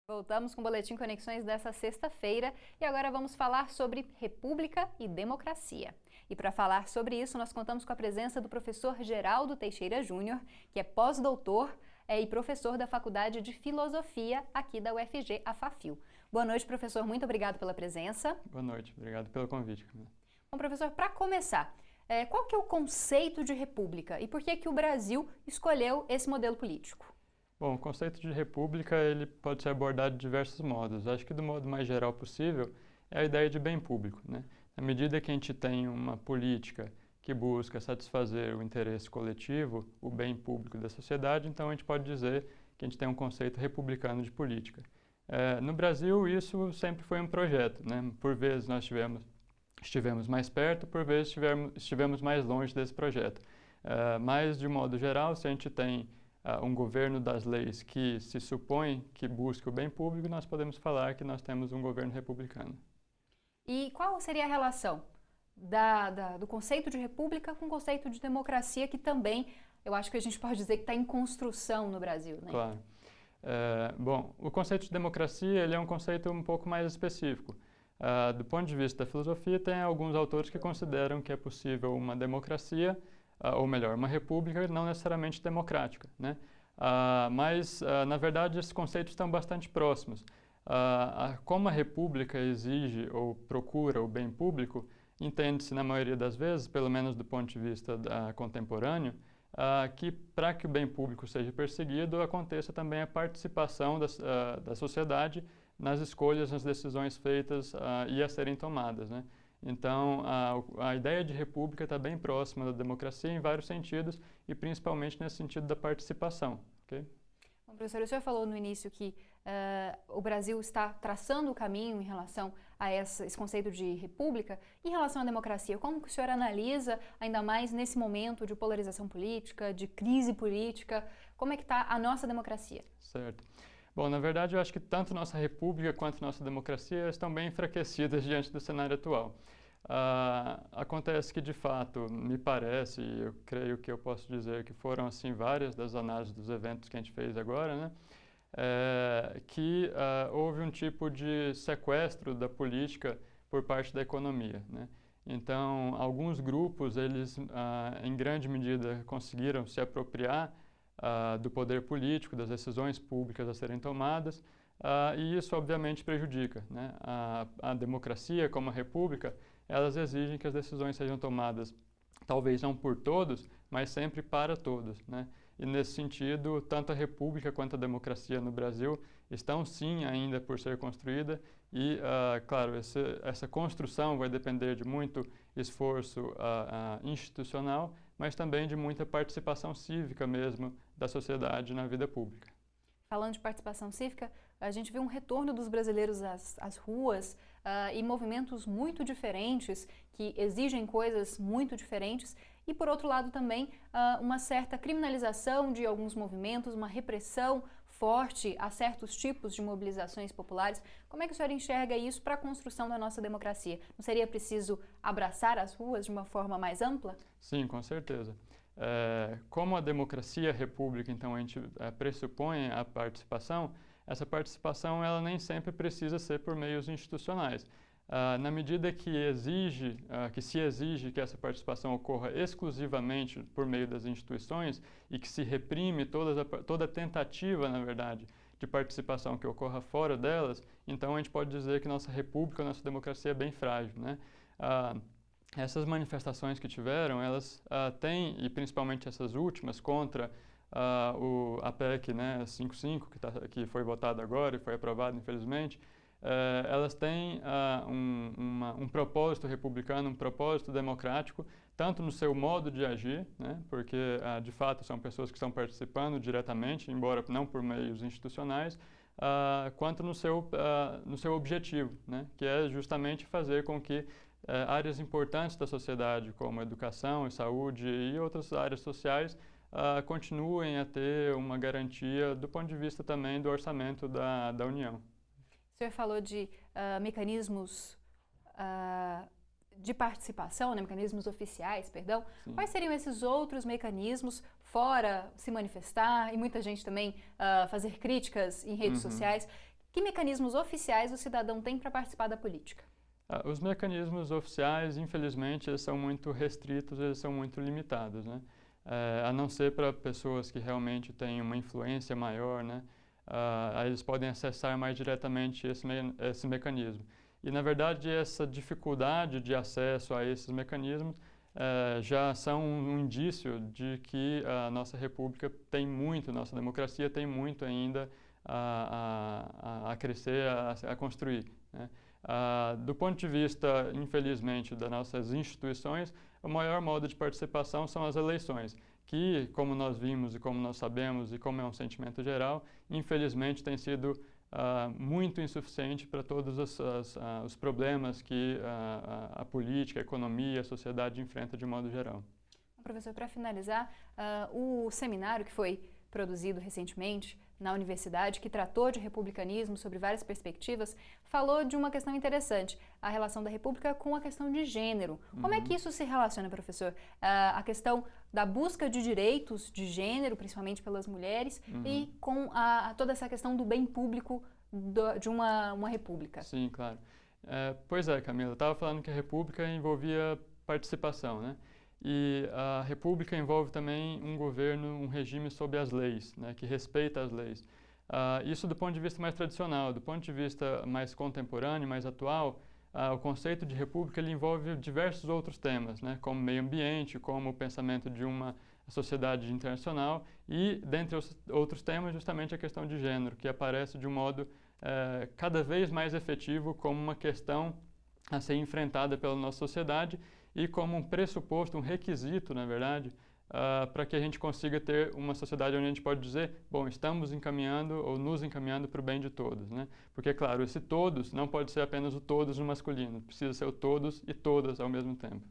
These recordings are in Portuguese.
Voltamos com o Boletim Conexões dessa sexta-feira e agora vamos falar sobre República e Democracia. E para falar sobre isso, nós contamos com a presença do professor Geraldo Teixeira Júnior, que é pós-doutor e professor da Faculdade de Filosofia aqui da UFG, a FAFIL. Boa noite, professor. Muito obrigado pela presença. Boa noite. Obrigado pelo convite, Camila. Bom, professor, para começar, qual que é o conceito de república e por que o Brasil escolheu esse modelo político? Bom, o conceito de república ele pode ser abordado de diversos modos. Acho que do modo mais geral possível é a ideia de bem público, né? Na medida que a gente tem uma política que busca satisfazer o interesse coletivo, o bem público da sociedade, então a gente pode dizer que a gente tem um conceito republicano de política. No Brasil, isso sempre foi um projeto, né? Por vezes nós estivemos mais perto, por vezes estivemos mais longe desse projeto. Mas, de modo geral, se a gente tem um governo das leis que se supõe que busca o bem público, nós podemos falar que nós temos um governo republicano. E qual seria a relação do conceito de república com o conceito de democracia, que também, eu acho que a gente pode dizer que está em construção no Brasil, né? Claro. Bom, o conceito de democracia ele é um conceito um pouco mais específico. Do ponto de vista da filosofia, tem alguns autores que consideram que é possível uma democracia, ou melhor, uma república não necessariamente democrática, né? Mas, na verdade, esses conceitos estão bastante próximos. Como a república exige ou procura o bem público, entende-se, na maioria das vezes, pelo menos do ponto de vista contemporâneo, que para que o bem público seja perseguido, aconteça também a participação da sociedade nas escolhas, nas decisões feitas e a serem tomadas, né? Então, a ideia de república está bem próxima da democracia em vários sentidos e principalmente nesse sentido da participação. Okay? Bom, professor, o senhor falou no início que o Brasil está traçando o caminho em relação a esse conceito de república. Em relação à democracia, como que o senhor analisa, ainda mais nesse momento de polarização política, de crise política, como é que está a nossa democracia? Certo. Bom, na verdade, eu acho que tanto nossa república quanto nossa democracia estão bem enfraquecidas diante do cenário atual. Acontece que, de fato, me parece, e eu creio que eu posso dizer que foram, assim, várias das análises dos eventos que a gente fez agora, né, que houve um tipo de sequestro da política por parte da economia, né? Então, alguns grupos, eles, em grande medida, conseguiram se apropriar do poder político, das decisões públicas a serem tomadas, e isso obviamente prejudica, né? A democracia, como a república, elas exigem que as decisões sejam tomadas, talvez não por todos, mas sempre para todos, né? E nesse sentido, tanto a república quanto a democracia no Brasil estão sim ainda por ser construída e, claro, essa construção vai depender de muito esforço institucional, mas também de muita participação cívica mesmo da sociedade na vida pública. Falando de participação cívica, a gente vê um retorno dos brasileiros às ruas e movimentos muito diferentes, que exigem coisas muito diferentes, e por outro lado também uma certa criminalização de alguns movimentos, uma repressão forte a certos tipos de mobilizações populares. Como é que o senhor enxerga isso para a construção da nossa democracia? Não seria preciso abraçar as ruas de uma forma mais ampla? Sim, com certeza. Como a democracia, a república, então a gente pressupõe a participação, essa participação ela nem sempre precisa ser por meios institucionais. Na medida que se exige que essa participação ocorra exclusivamente por meio das instituições e que se reprime toda tentativa, na verdade, de participação que ocorra fora delas, então a gente pode dizer que nossa república, nossa democracia é bem frágil, né? Essas manifestações que tiveram, elas têm, e principalmente essas últimas, contra a PEC, né, 55, que foi votada agora e foi aprovada, infelizmente, elas têm um propósito republicano, um propósito democrático, tanto no seu modo de agir, né, porque de fato são pessoas que estão participando diretamente, embora não por meios institucionais, quanto no seu objetivo, né, que é justamente fazer com que áreas importantes da sociedade, como educação e saúde e outras áreas sociais, continuem a ter uma garantia do ponto de vista também do orçamento da União. O senhor falou de mecanismos de participação, né, mecanismos oficiais, perdão. Sim. Quais seriam esses outros mecanismos, fora se manifestar e muita gente também fazer críticas em redes sociais? Que mecanismos oficiais o cidadão tem para participar da política? Os mecanismos oficiais, infelizmente, eles são muito restritos, eles são muito limitados, né? A não ser para pessoas que realmente têm uma influência maior, né? Aí eles podem acessar mais diretamente esse mecanismo. E, na verdade, essa dificuldade de acesso a esses mecanismos já são um indício de que a nossa república tem muito, nossa democracia tem muito ainda a crescer, a construir, né? Do ponto de vista, infelizmente, das nossas instituições, o maior modo de participação são as eleições, que, como nós vimos e como nós sabemos e como é um sentimento geral, infelizmente tem sido muito insuficiente para todos os problemas que a política, a economia, a sociedade enfrenta de modo geral. Professor, para finalizar, o seminário que foi produzido recentemente na universidade, que tratou de republicanismo sobre várias perspectivas, falou de uma questão interessante, a relação da república com a questão de gênero. Como é que isso se relaciona, professor? A questão da busca de direitos de gênero, principalmente pelas mulheres, e com toda essa questão do bem público de uma república. Sim, claro. Pois é, Camila, eu estava falando que a república envolvia participação, né? E a república envolve também um governo, um regime sob as leis, né, que respeita as leis. Isso do ponto de vista mais tradicional. Do ponto de vista mais contemporâneo, mais atual, o conceito de república ele envolve diversos outros temas, né, como meio ambiente, como o pensamento de uma sociedade internacional e, dentre os outros temas, justamente a questão de gênero, que aparece de um modo cada vez mais efetivo como uma questão a ser enfrentada pela nossa sociedade e como um pressuposto, um requisito, na verdade, para que a gente consiga ter uma sociedade onde a gente pode dizer, bom, estamos encaminhando ou nos encaminhando para o bem de todos, né? Porque, claro, esse todos não pode ser apenas o todos no masculino, precisa ser o todos e todas ao mesmo tempo.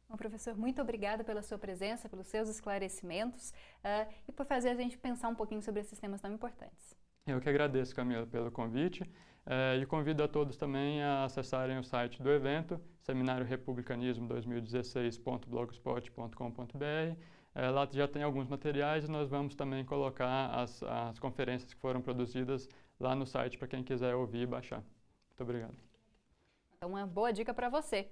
Bom, professor, muito obrigada pela sua presença, pelos seus esclarecimentos e por fazer a gente pensar um pouquinho sobre esses temas tão importantes. Eu que agradeço, Camila, pelo convite e convido a todos também a acessarem o site do evento, Seminário Republicanismo 2016.blogspot.com.br. Lá já tem alguns materiais e nós vamos também colocar as conferências que foram produzidas lá no site para quem quiser ouvir e baixar. Muito obrigado. Então, uma boa dica para você.